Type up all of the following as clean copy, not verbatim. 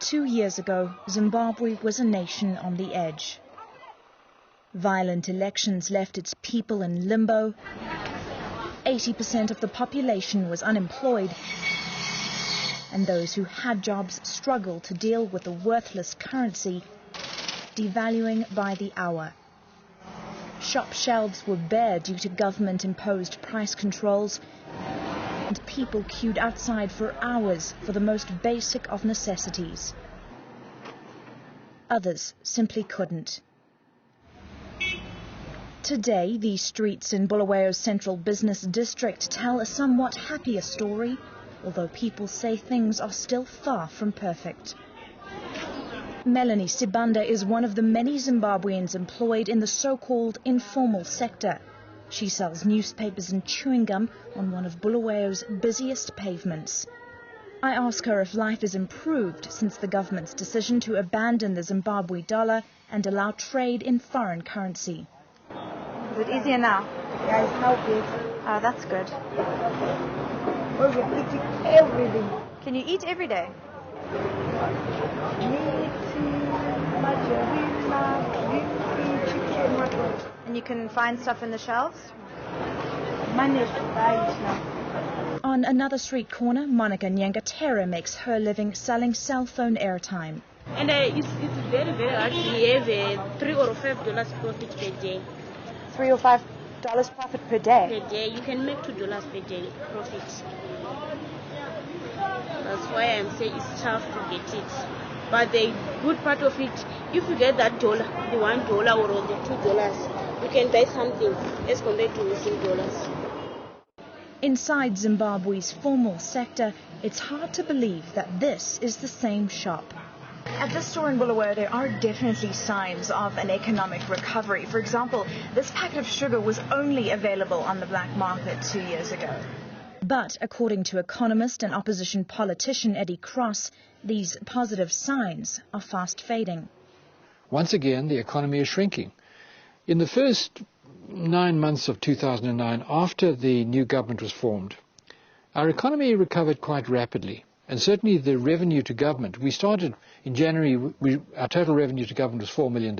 2 years ago, Zimbabwe was a nation on the edge. Violent elections left its people in limbo. 80% of the population was unemployed, and those who had jobs struggled to deal with the worthless currency, devaluing by the hour. Shop shelves were bare due to government-imposed price controls, and people queued outside for hours for the most basic of necessities. Others simply couldn't. Today, the streets in Bulawayo's central business district tell a somewhat happier story, although people say things are still far from perfect. Melanie Sibanda is one of the many Zimbabweans employed in the so-called informal sector. She sells newspapers and chewing gum on one of Bulawayo's busiest pavements. I ask her if life has improved since the government's decision to abandon the Zimbabwe dollar and allow trade in foreign currency. Is it easier now? Yeah, it's now better. Oh, that's good. Because we're eating everything. Can you eat every day? Meat, margarina, beef, chicken, what. And you can find stuff in the shelves? Manage to buy it now. On another street corner, Monica Nyangatera makes her living selling cell phone airtime. And it's very, very hard. We have $3 or $5 profit per day. $3 or $5 profit per day? Per day. You can make $2 per day profit. That's why I'm saying it's tough to get it. But the good part of it, if you get that dollar, the $1 or the $2, you can buy something as compared to missing dollars. Inside Zimbabwe's formal sector, it's hard to believe that this is the same shop. At this store in Bulawayo, there are definitely signs of an economic recovery. For example, this packet of sugar was only available on the black market 2 years ago. But according to economist and opposition politician Eddie Cross, these positive signs are fast fading. Once again, the economy is shrinking. In the first 9 months of 2009, after the new government was formed, our economy recovered quite rapidly. And certainly the revenue to government, we started in January, our total revenue to government was $4 million.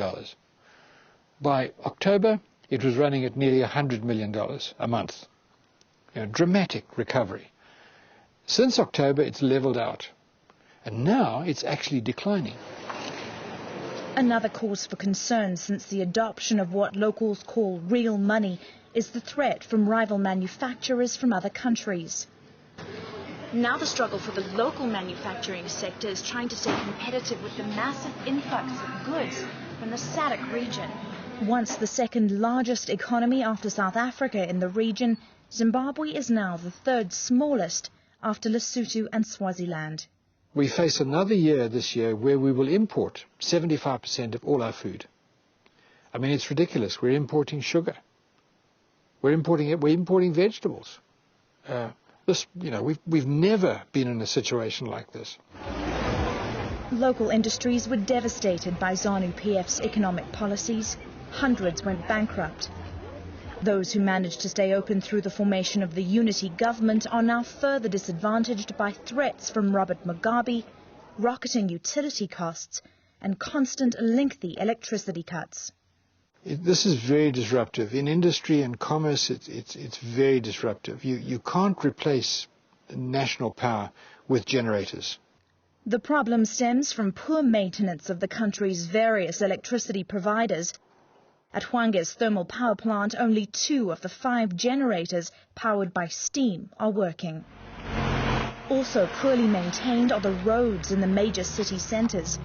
By October, it was running at nearly $100 million a month. Dramatic recovery. Since October, it's leveled out. And now it's actually declining. Another cause for concern since the adoption of what locals call real money is the threat from rival manufacturers from other countries. Now the struggle for the local manufacturing sector is trying to stay competitive with the massive influx of goods from the SADC region. Once the second largest economy after South Africa in the region, Zimbabwe is now the third smallest after Lesotho and Swaziland. We face another year this year where we will import 75% of all our food. I mean, it's ridiculous. We're importing sugar. We're importing vegetables. We've never been in a situation like this. Local industries were devastated by ZANU-PF's economic policies. Hundreds went bankrupt. Those who managed to stay open through the formation of the unity government are now further disadvantaged by threats from Robert Mugabe, rocketing utility costs, and constant lengthy electricity cuts. This is very disruptive. In industry and commerce, it's very disruptive. You can't replace national power with generators. The problem stems from poor maintenance of the country's various electricity providers. At Hwange's thermal power plant, only 2 of the 5 generators powered by steam are working. Also poorly maintained are the roads in the major city centres.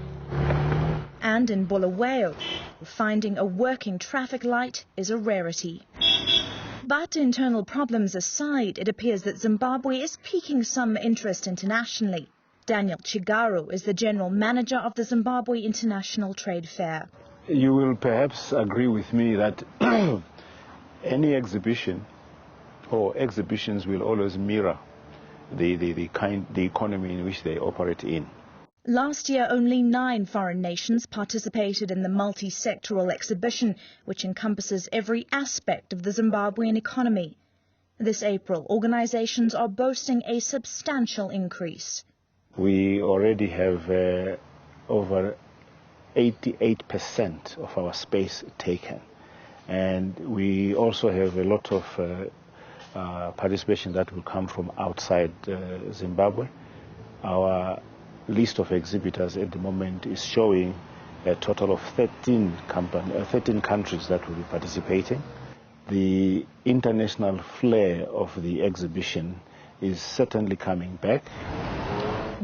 And in Bulawayo, finding a working traffic light is a rarity. But internal problems aside, it appears that Zimbabwe is piquing some interest internationally. Daniel Chigaro is the general manager of the Zimbabwe International Trade Fair. You will perhaps agree with me that any exhibition or exhibitions will always mirror the economy in which they operate in. Last year, only 9 foreign nations participated in the multi-sectoral exhibition, which encompasses every aspect of the Zimbabwean economy. This April, organizations are boasting a substantial increase. We already have over 88% of our space taken. And we also have a lot of participation that will come from outside Zimbabwe. Our list of exhibitors at the moment is showing a total of 13 countries that will be participating. The international flair of the exhibition is certainly coming back.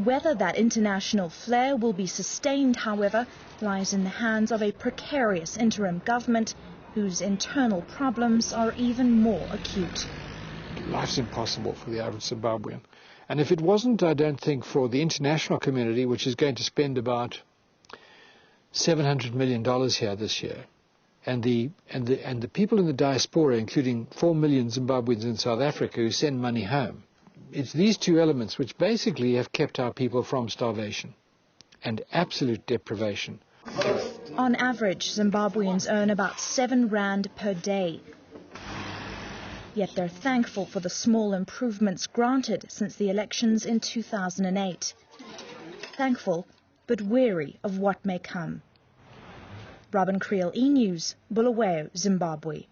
Whether that international flair will be sustained, however, lies in the hands of a precarious interim government whose internal problems are even more acute. Life's impossible for the average Zimbabwean. And if it wasn't, I don't think, for the international community, which is going to spend about $700 million here this year, and the people in the diaspora, including 4 million Zimbabweans in South Africa who send money home, it's these two elements which basically have kept our people from starvation and absolute deprivation. On average, Zimbabweans earn about 7 rand per day. Yet they're thankful for the small improvements granted since the elections in 2008. Thankful, but wary of what may come. Robin Creel, E! News, Bulawayo, Zimbabwe.